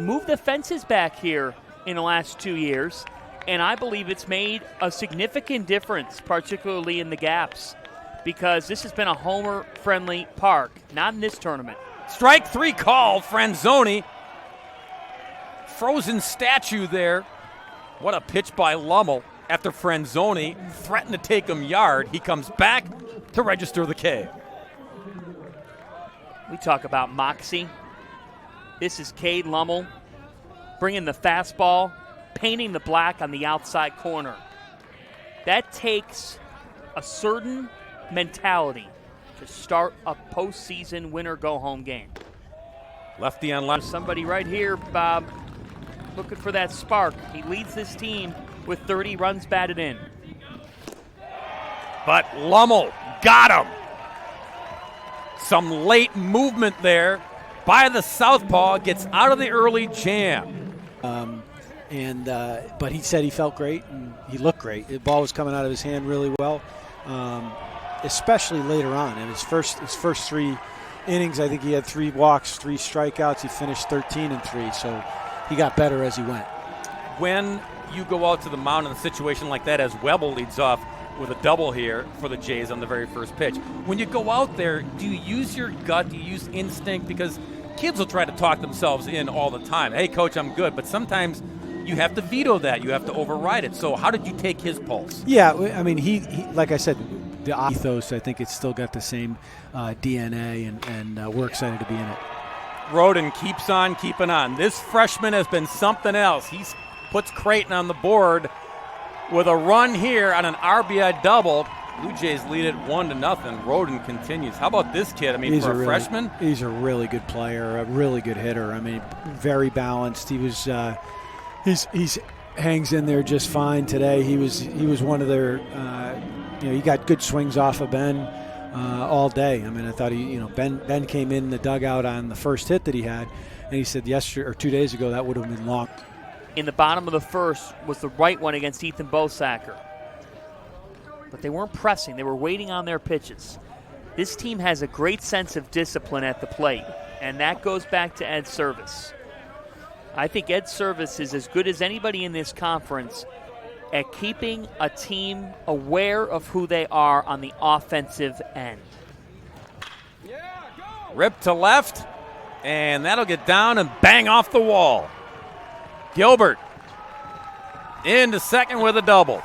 moved the fences back here in the last 2 years, and I believe it's made a significant difference, particularly in the gaps, because this has been a homer-friendly park, not in this tournament. Strike 3 call, Franzoni. Frozen statue there. What a pitch by Lummel. After Franzoni threatened to take him yard, he comes back to register the K. We talk about moxie. This is Cade Lummel bringing the fastball, painting the black on the outside corner. That takes a certain mentality to start a postseason winner-go-home game. Lefty on left. Somebody right here, Bob, looking for that spark. He leads this team with 30 runs batted in. But Lummel got him. Some late movement there by the southpaw, gets out of the early jam. But he said he felt great and he looked great. The ball was coming out of his hand really well, especially later on. In his first 3 innings, I think he had 3 walks, 3 strikeouts. He finished 13-3, so he got better as he went. When you go out to the mound in a situation like that, as Webble leads off with a double here for the Jays on the very first pitch, when you go out there, do you use your gut? Do you use instinct? Because kids will try to talk themselves in all the time. Hey, coach, I'm good. But sometimes you have to veto that. You have to override it. So how did you take his pulse? Yeah, I mean, he like I said, the ethos, I think it's still got the same DNA, and we're excited to be in it. Roden keeps on keeping on. This freshman has been something else. He puts Creighton on the board with a run here on an RBI double. Blue Jays lead it 1-0. Roden continues. How about this kid? I mean, for a freshman? He's a really good player, a really good hitter. I mean, very balanced. He was he's hangs in there just fine today. He was one of their he got good swings off of Ben all day. I mean, I thought Ben came in the dugout on the first hit that he had, and he said 2 days ago that would have been long. In the bottom of the first was the right one against Ethan Bosacker. But they weren't pressing. They were waiting on their pitches. This team has a great sense of discipline at the plate, and that goes back to Ed Service. I think Ed Service is as good as anybody in this conference at keeping a team aware of who they are on the offensive end. Rip to left, and that'll get down and bang off the wall. Gilbert into second with a double.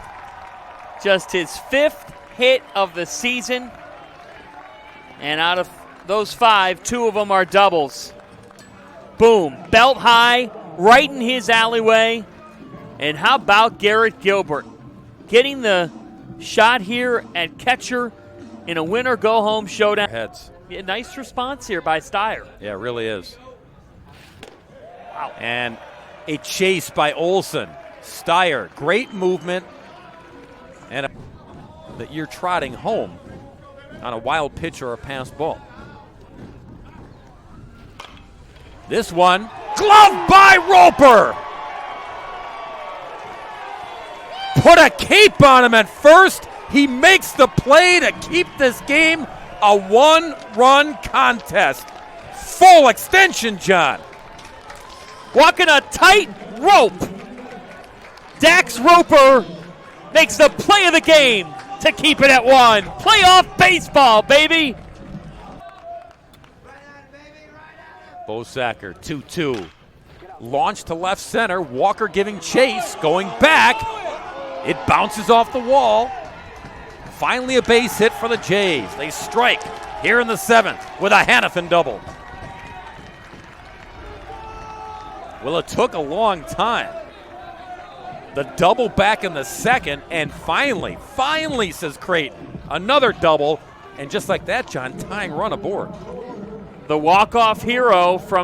Just his 5th hit of the season. And out of those 5, 2 of them are doubles. Boom. Belt high, right in his alleyway. And how about Garrett Gilbert getting the shot here at catcher in a winner-go-home showdown. Heads. Yeah, nice response here by Steyer. Yeah, it really is. Wow. And a chase by Olsen. Steyer, great movement. And that you're trotting home on a wild pitch or a pass ball. This one, gloved by Roper. Put a cape on him at first. He makes the play to keep this game a 1-run contest. Full extension, John. Walking a tight rope. Dax Roper makes the play of the game to keep it at 1. Playoff baseball, baby. Bosacker, 2-2. Launch to left center. Walker giving chase, going back. It bounces off the wall. Finally a base hit for the Jays. They strike here in the 7th with a Hannafin double. Well, it took a long time. The double back in the 2nd, and finally, says Creighton, another double, and just like that, John, tying run aboard. The walk-off hero from